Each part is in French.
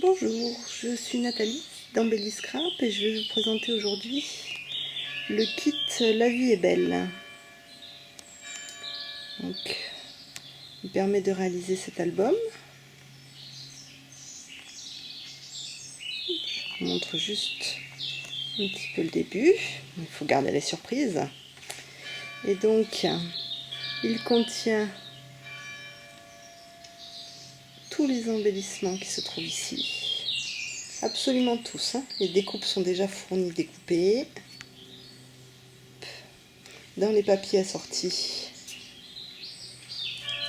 Bonjour, je suis Nathalie d'Embellie Scrap et je vais vous présenter aujourd'hui le kit La vie est belle. Donc, il permet de réaliser cet album. Je vous montre juste un petit peu le début, il faut garder les surprises. Et donc, il contient tous les embellissements qui se trouvent ici. Absolument tous, hein. Les découpes sont déjà fournies, découpées dans les papiers assortis.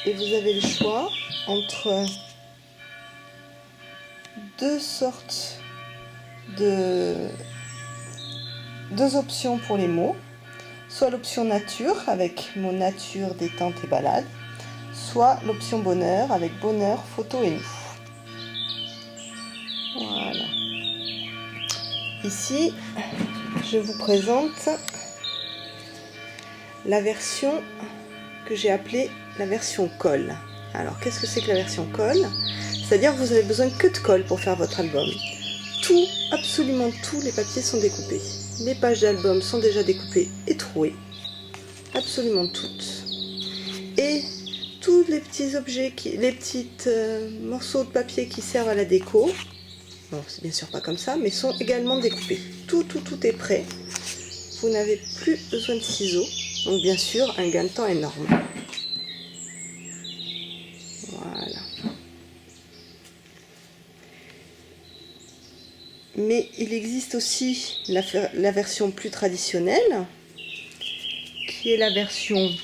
Et vous avez le choix entre deux options pour les mots, soit l'option nature avec mots nature, détente et balade, soit l'option bonheur avec bonheur, photo et nous. Voilà. Ici, je vous présente la version que j'ai appelée la version colle. Alors, qu'est-ce que c'est que la version colle? C'est-à-dire que vous avez besoin que de colle pour faire votre album. Tout, absolument tous les papiers sont découpés. Les pages d'album sont déjà découpées et trouées. Absolument toutes. Et tous les petits objets, les petits morceaux de papier qui servent à la déco, bon, c'est bien sûr pas comme ça, mais sont également découpés. Tout est prêt. Vous n'avez plus besoin de ciseaux. Donc bien sûr, un gain de temps énorme. Voilà. Mais il existe aussi la version plus traditionnelle, qui est la version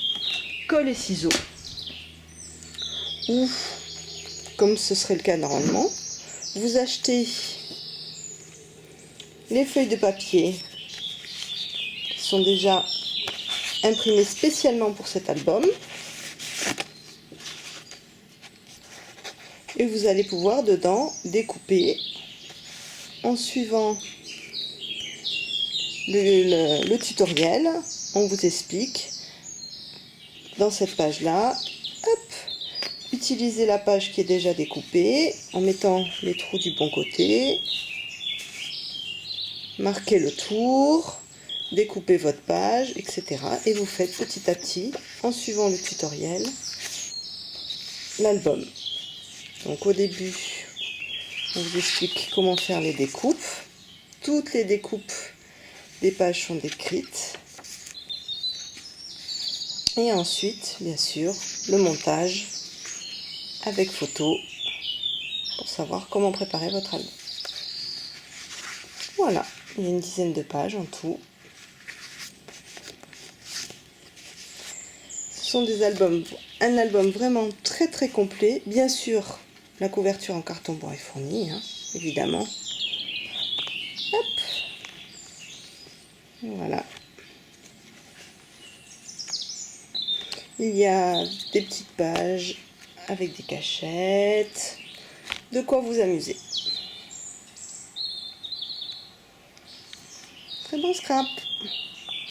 colle et ciseaux, où, comme ce serait le cas normalement, vous achetez les feuilles de papier qui sont déjà imprimées spécialement pour cet album, et vous allez pouvoir dedans découper en suivant le tutoriel. On vous explique dans cette page là, utilisez la page qui est déjà découpée en mettant les trous du bon côté, marquez le tour, découpez votre page, etc. Et vous faites petit à petit, en suivant le tutoriel, l'album. Donc au début, on vous explique comment faire les découpes. Toutes les découpes des pages sont décrites. Et ensuite, bien sûr, le montage avec photo pour savoir comment préparer votre album. Voilà, il y a une dizaine de pages en tout. Ce sont des albums, un album vraiment très complet. Bien sûr, la couverture en carton bois est fournie, hein, évidemment. Hop. Voilà. Il y a des petites pages avec des cachettes, de quoi vous amuser. Très bon scrap.